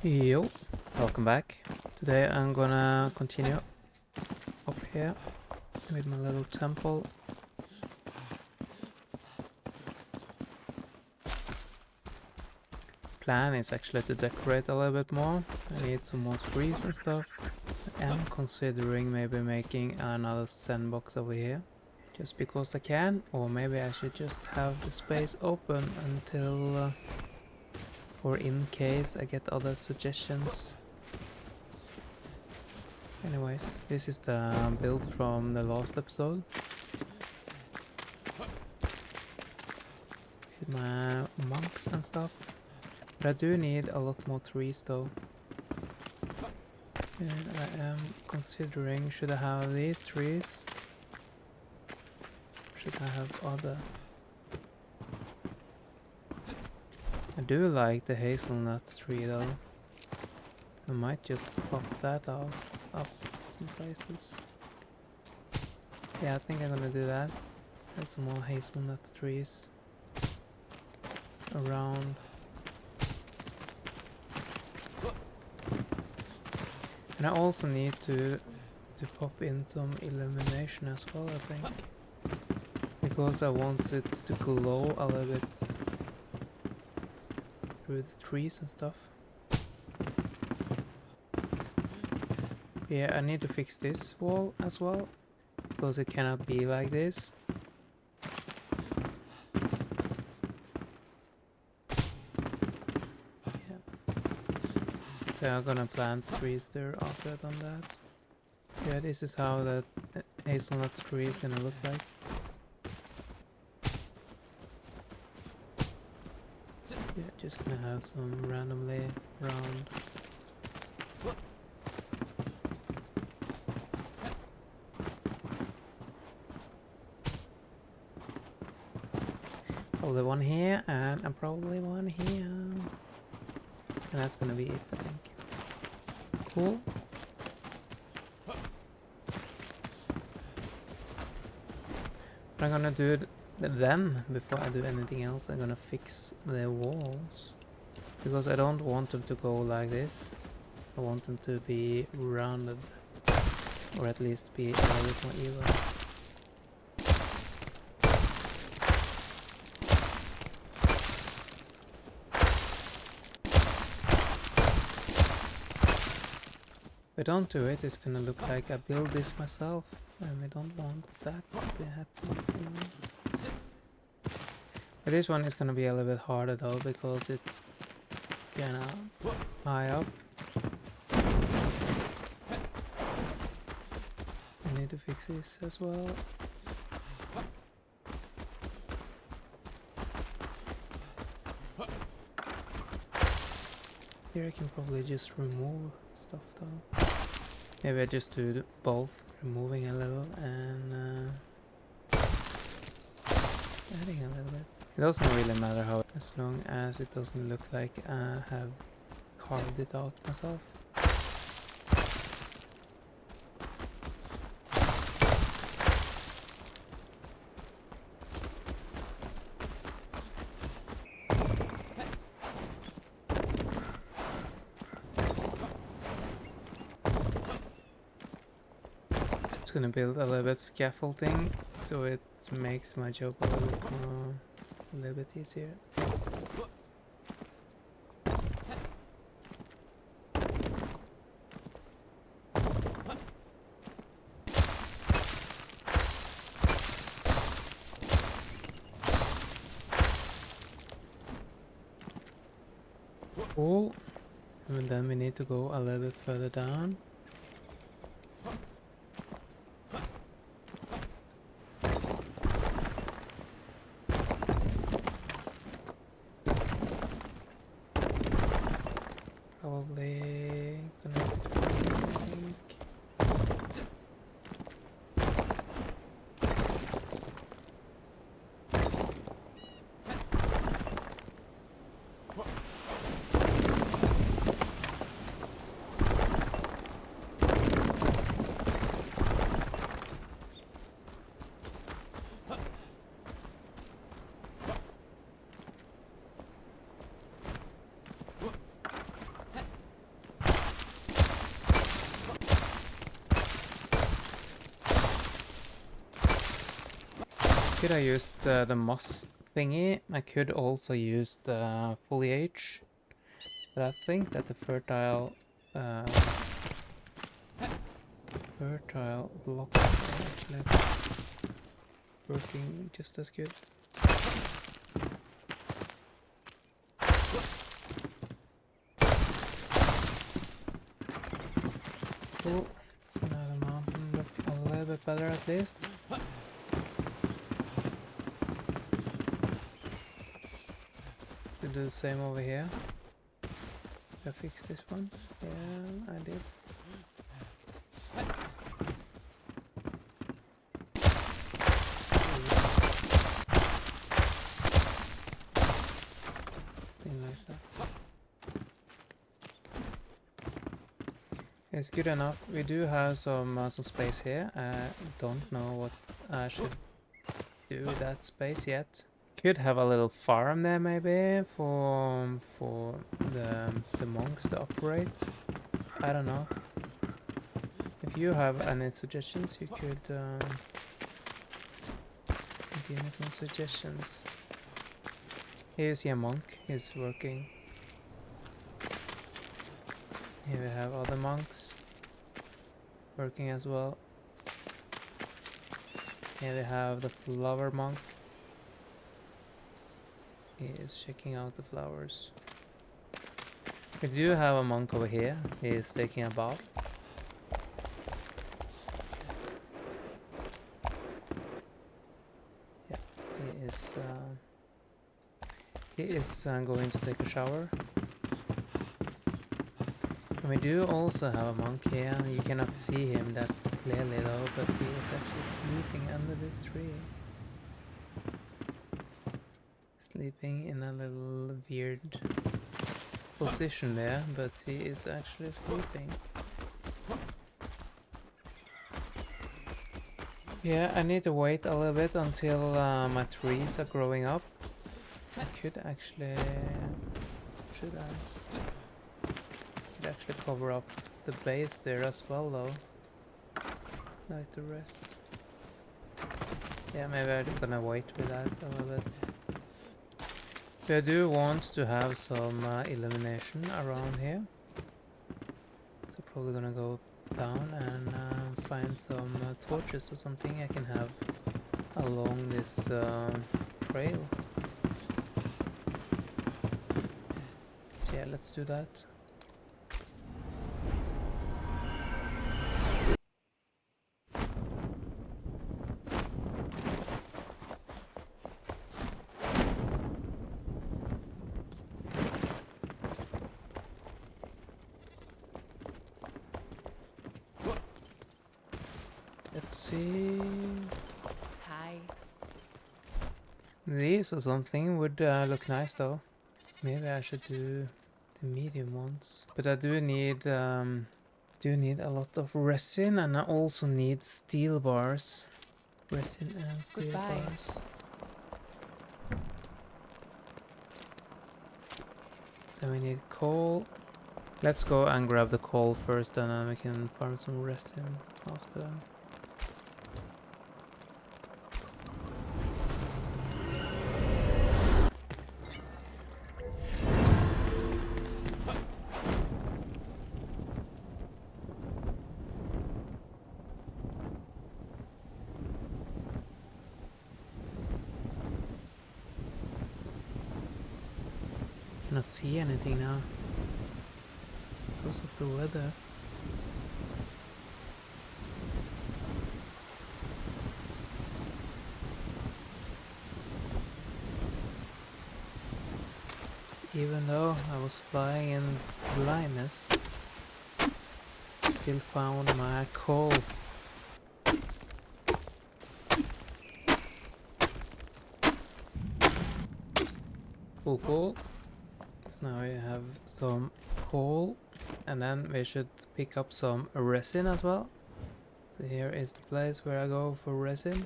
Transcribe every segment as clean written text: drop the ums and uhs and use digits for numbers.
Yo, welcome back. Today I'm gonna continue up here with my little temple. Plan is actually to decorate a little bit more. I need some more trees and stuff. I am considering maybe making another sandbox over here. Just because I can, or maybe I should just have the space open until or in case I get other suggestions. Anyways, this is the build from the last episode. With my monks and stuff. But I do need a lot more trees though. And I am considering, should I have these trees? Should I have other? I do like the hazelnut tree though. I might just pop that out up some places. Yeah, I think I'm gonna do that. There's some more hazelnut trees around. And I also need to pop in some illumination as well, I think. Because I want it to glow a little bit through the trees and stuff. Yeah, I need to fix this wall as well, because it cannot be like this. Yeah. So I'm gonna plant trees there after I've done that. Yeah, this is how that hazelnut tree is gonna look like. Yeah, just gonna have some randomly round. Probably one here and probably one here. And that's gonna be it, I think. Cool. What I'm gonna do then, before I do anything else, I'm gonna fix the walls. Because I don't want them to go like this. I want them to be rounded. Or at least be a little bit more even. If I don't do it, it's gonna look like I built this myself. And we don't want that to be happening. But this one is gonna be a little bit harder though, because it's kinda high up. I need to fix this as well. Here I can probably just remove stuff though. Maybe I just do both, removing a little and adding a little bit. It doesn't really matter how, as long as it doesn't look like I have carved it out myself. Just gonna build a little bit scaffolding so it makes my job a little bit easier. Cool. And then we need to go a little bit further down. Probably gonna think. could have used the moss thingy. I could also use the foliage. But I think that the fertile blocks are actually working just as good. Cool. So now the mountain looks a little bit better at least. To do the same over here. Did I fix this one? Yeah, I did. Thing like that. It's good enough. We do have some space here. I don't know what I should do with that space yet. Could have a little farm there maybe for the monks to operate. I don't know. If you have any suggestions, you could give me some suggestions. Here you see a monk. He's working. Here we have other monks working as well. Here we have the flower monk. He is checking out the flowers. We do have a monk over here. He is taking a bath. Yeah, he is going to take a shower. And we do also have a monk here. You cannot see him that clearly though, but he is actually sleeping under this tree. Sleeping in a little weird position there, but he is actually sleeping. Yeah, I need to wait a little bit until my trees are growing up. I could actually... should I? Could actually cover up the base there as well though. Like the rest. Yeah, maybe I'm gonna wait with that a little bit. I do want to have some illumination around here. So probably gonna go down and find some torches or something I can have along this trail. So yeah, let's do that. Let's see. Hi. These or something would look nice though. Maybe I should do the medium ones. But I do need a lot of resin, and I also need steel bars. Resin and steel bars. Then we need coal. Let's go and grab the coal first, and then we can farm some resin after. Cannot see anything now because of the weather. Even though I was flying in blindness, I still found my coal. Cool. So now we have some coal, and then we should pick up some resin as well. So here is the place where I go for resin.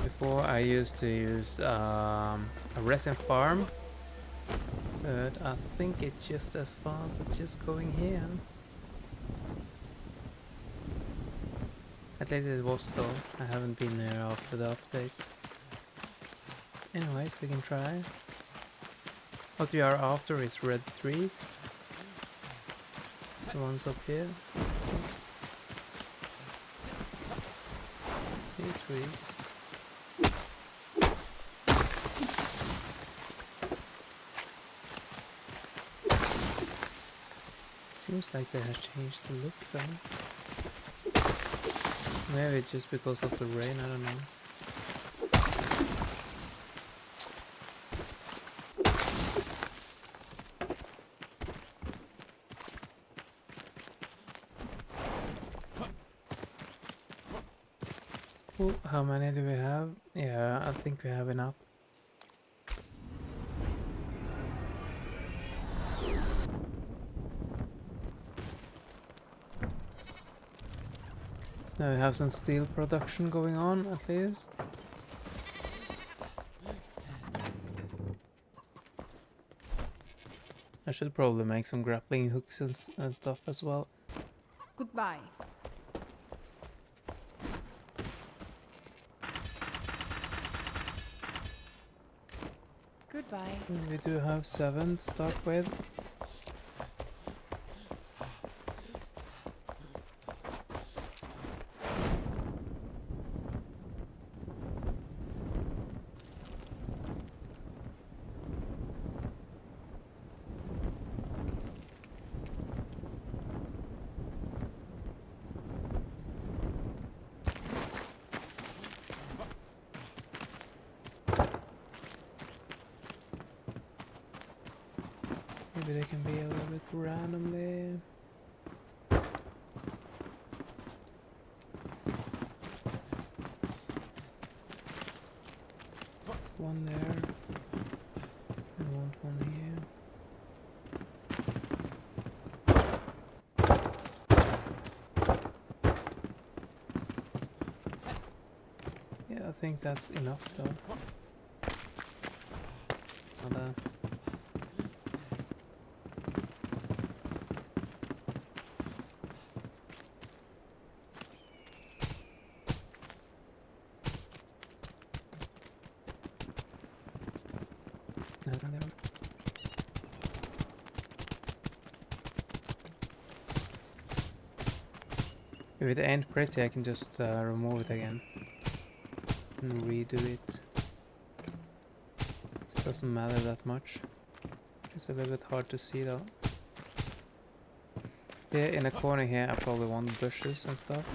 Before I used to use a resin farm, but I think it's just as fast as just going here. I At least it was though. I haven't been here after the update. Anyways, we can try. What we are after is red trees. The ones up here. Oops. These trees. Seems like they have changed the look though. Maybe it's just because of the rain, I don't know. Oh, how many do we have? Yeah, I think we have enough. So now we have some steel production going on, at least. I should probably make some grappling hooks and stuff as well. Goodbye. Goodbye. We do have 7 to start with. Maybe they can be a little bit randomly. There's one there. I want one here. Yeah, I think that's enough though. Another. If it ain't pretty, I can just remove it again and redo it. It doesn't matter that much. It's a little bit hard to see though. Here in the corner here, I probably want bushes and stuff.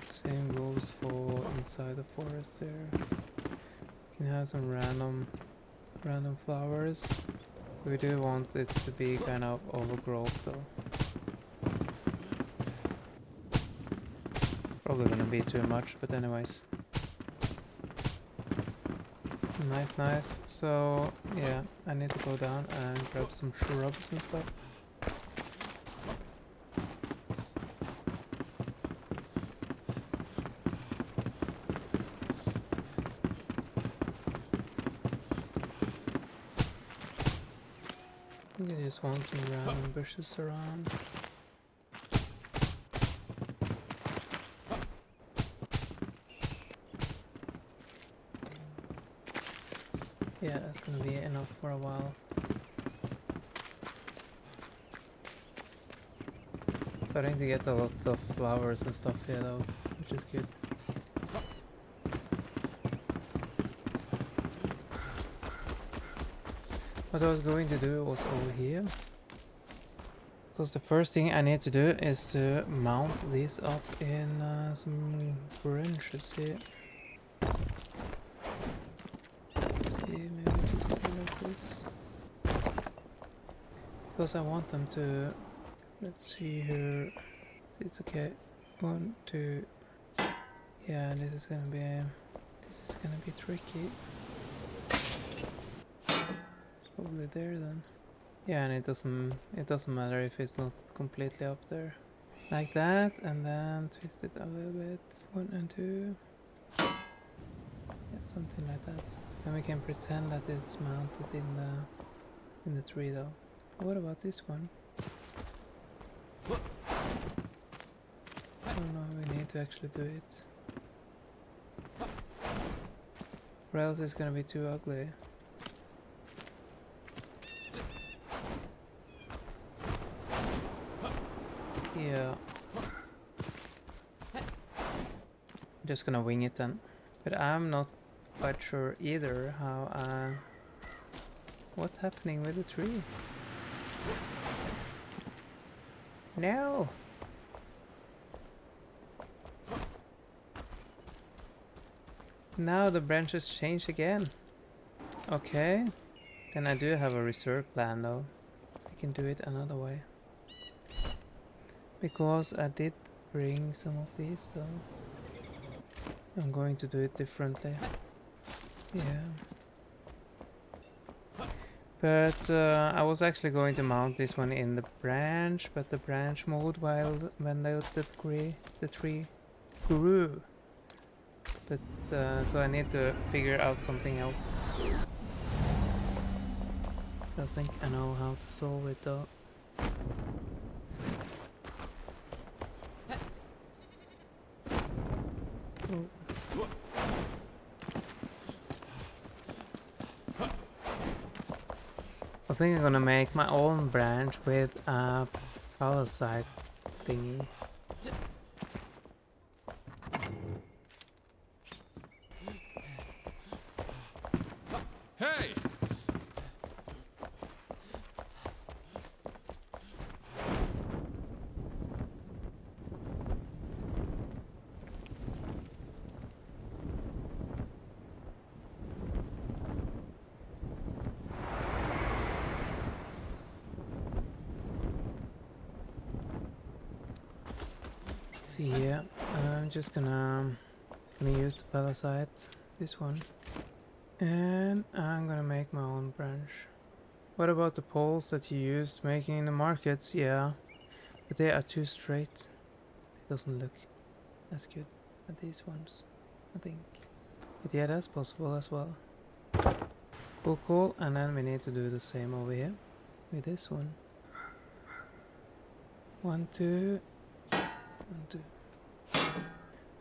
Same goes for inside the forest there. You can have some random flowers. We do want it to be kind of overgrowth though. Probably gonna be too much, but anyways. Nice. So yeah, I need to go down and grab some shrubs and stuff. I think I just want some random bushes around. Yeah, that's gonna be enough for a while. Starting to get a lot of flowers and stuff here though, which is good. What I was going to do was over here. Because the first thing I need to do is to mount these up in some branches here. Let's see, maybe just do like this. Because I want them to... Let's see here. It's okay. 1, 2... Yeah, this is gonna be tricky. It's probably there then. Yeah, and it doesn't matter if it's not completely up there. Like that, and then twist it a little bit. 1 and 2. Yeah, something like that. Then we can pretend that it's mounted in the tree though. What about this one? Oh no, we need to actually do it. Or else it's gonna be too ugly. Yeah. Just gonna wing it then. But I'm not quite sure either how what's happening with the tree? No! Now the branches change again. Okay. Then I do have a reserve plan though. I can do it another way. Because I did bring some of these though. I'm going to do it differently. Yeah. But I was actually going to mount this one in the branch, but the branch moved when the tree grew. But so I need to figure out something else. I think I know how to solve it though. Oh. I think I'm gonna make my own branch with a palisade thingy. Hey! So yeah, I'm just gonna use the palisade, this one, and I'm gonna make my own branch. What about the poles that you used making in the markets? Yeah, but they are too straight. It doesn't look as good as these ones, I think. But yeah, that's possible as well. Cool, cool. And then we need to do the same over here with this one. 1, 2, 1, 2.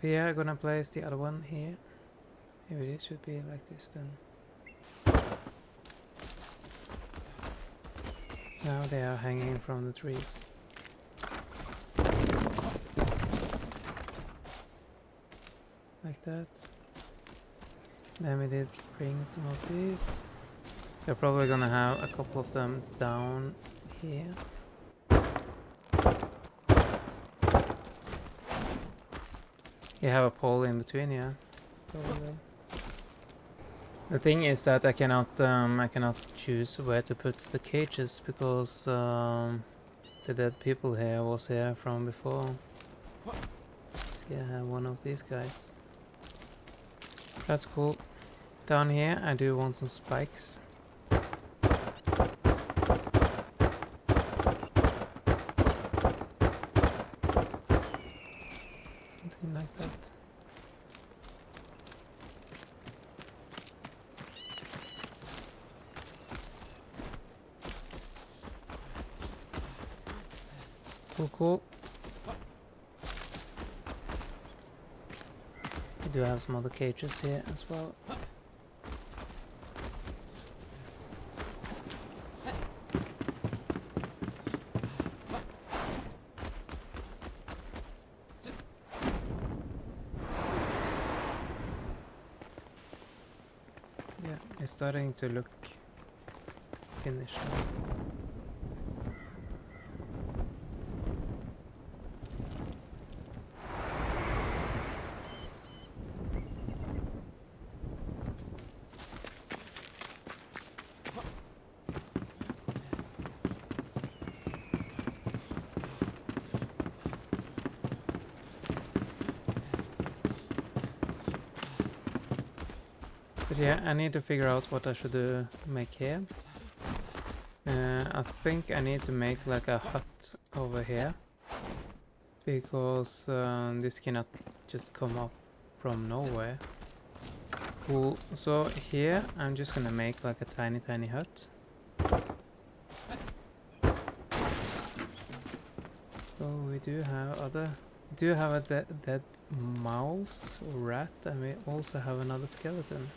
But yeah, I'm gonna place the other one here. Maybe it should be like this then. Now they are hanging from the trees. Like that. Then we did bring some of these. So probably gonna have a couple of them down here. You have a pole in between, yeah. Probably. The thing is that I cannot choose where to put the cages because the dead people here was here from before. See, I have one of these guys. That's cool. Down here I do want some spikes. Something like that. Cool, cool. We do have some other cages here as well. Yeah, it's starting to look finished now. But yeah, I need to figure out what I should make here. I think I need to make like a hut over here. Because this cannot just come up from nowhere. Cool. So here I'm just gonna make like a tiny hut. So we do have a dead mouse or rat, and we also have another skeleton.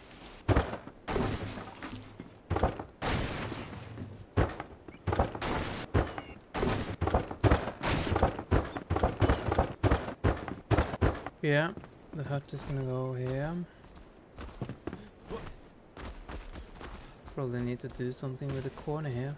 Yeah, the hut is gonna go here. Probably need to do something with the corner here.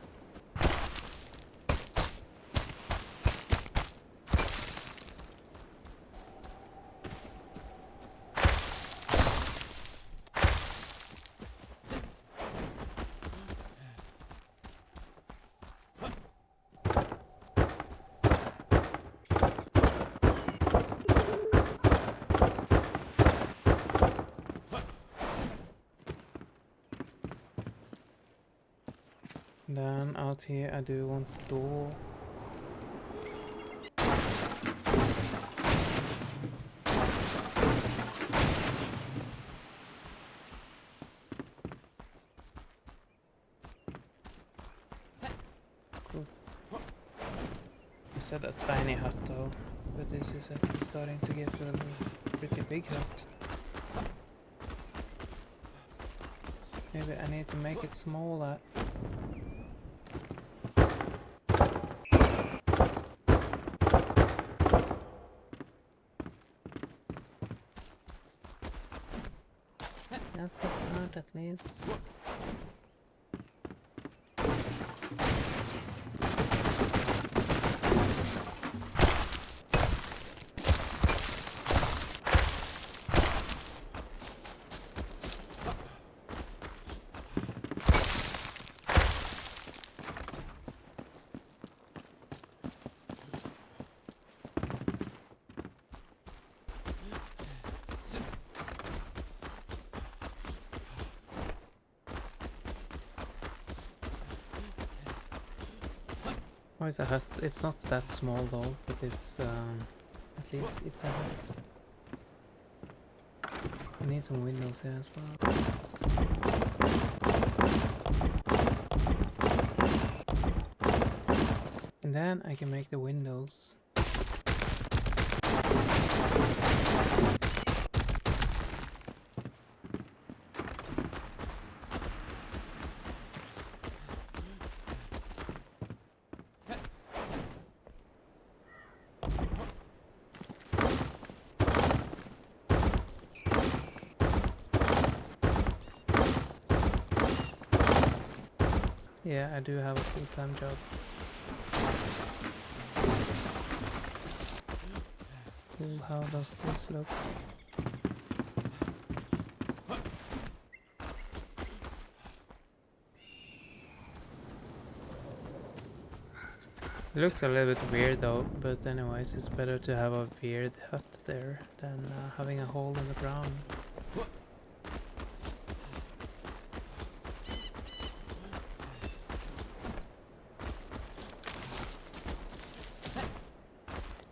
And then out here I do want a door. Cool. I said a tiny hut though, but this is actually starting to get a pretty big hut. Maybe I need to make it smaller. That's a start at least. Oh, it's a hut. It's not that small though, but it's at least it's a hut. I need some windows here as well. And then I can make the windows. Yeah, I do have a full-time job. Cool, how does this look? It looks a little bit weird though, but anyways, it's better to have a weird hut there than having a hole in the ground.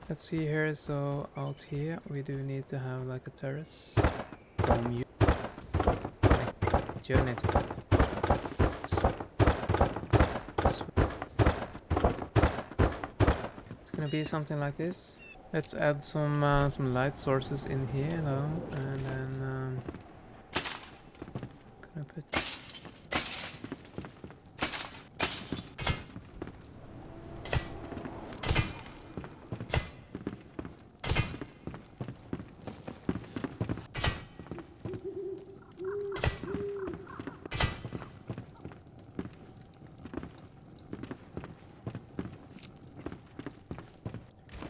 Let's see here, so out here we do need to have like a terrace from you. Like, journey to. It's gonna be something like this. Let's add some light sources in here though, and then gonna put.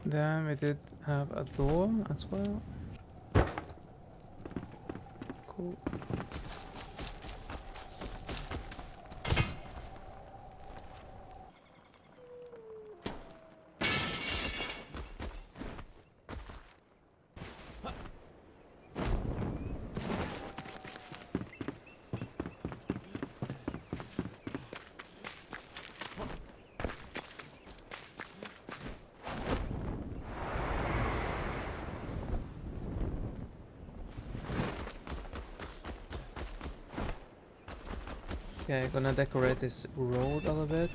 Then we did have a door as well. Cool. Okay, gonna decorate this road a little bit.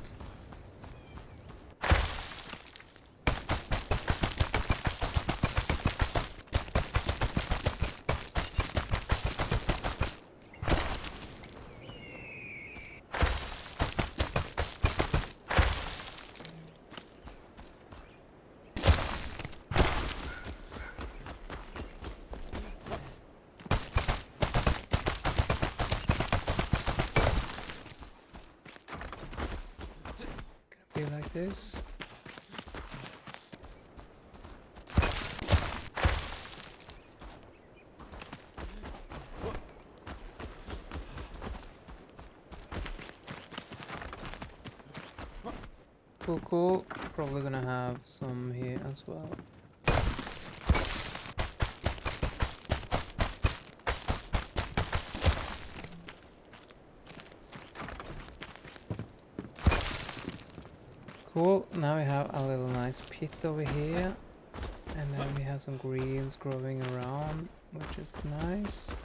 this. Cool, cool. Probably gonna have some here as well. Cool, now we have a little nice pit over here. And then we have some greens growing around, which is nice.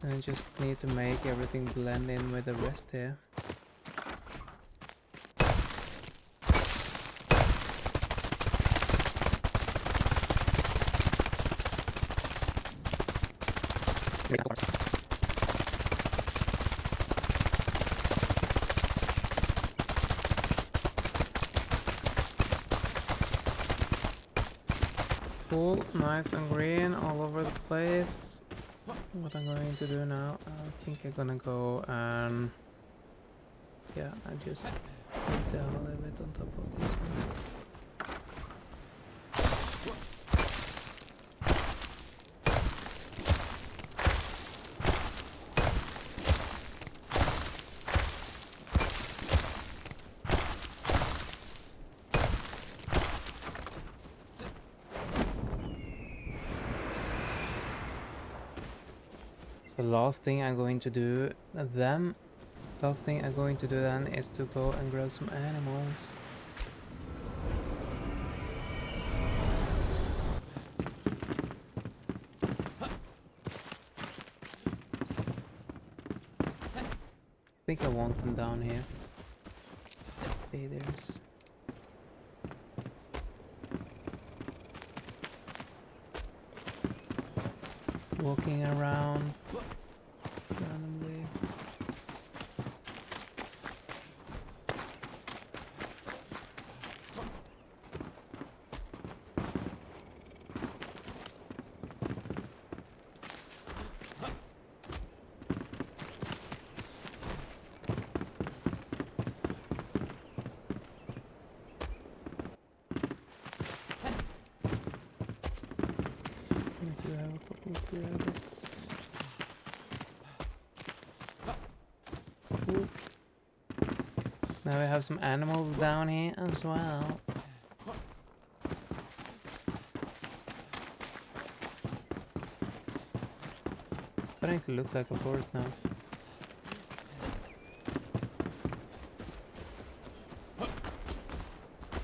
And I just need to make everything blend in with the rest here. Cool, nice and green all over the place. What I'm going to do now, I think I'm gonna go and yeah, I just put down a little bit on top of this one. The last thing I'm going to do then is to go and grab some animals. I think I want them down here. See, there's walking around randomly. I do have a couple of rabbits. Cool. So now we have some animals down here as well. Starting to look like a forest now.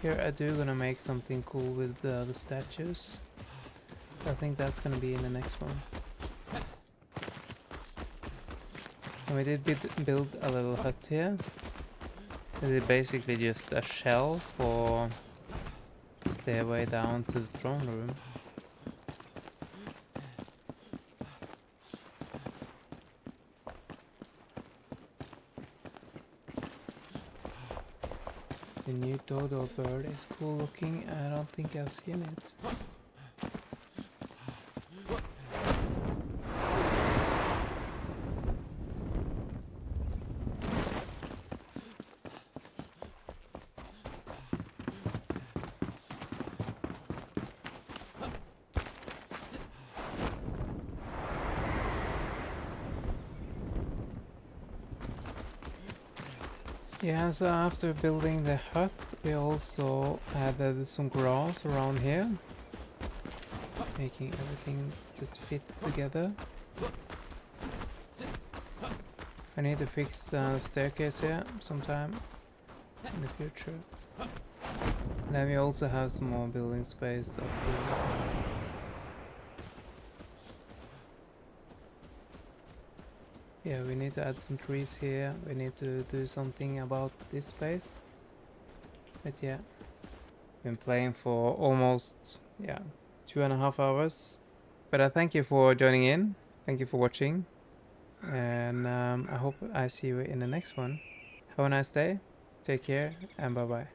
Here I do gonna make something cool with the statues. I think that's gonna be in the next one. And we did build a little hut here. It is basically just a shell for stairway down to the throne room. The new dodo bird is cool looking. I don't think I've seen it. Yeah, so after building the hut, we also added some grass around here, making everything just fit together. I need to fix the staircase here sometime in the future. And then we also have some more building space up here. Yeah, we need to add some trees here. We need to do something about this space. But yeah, been playing for almost 2.5 hours. But I thank you for joining in. Thank you for watching, and I hope I see you in the next one. Have a nice day. Take care and bye bye.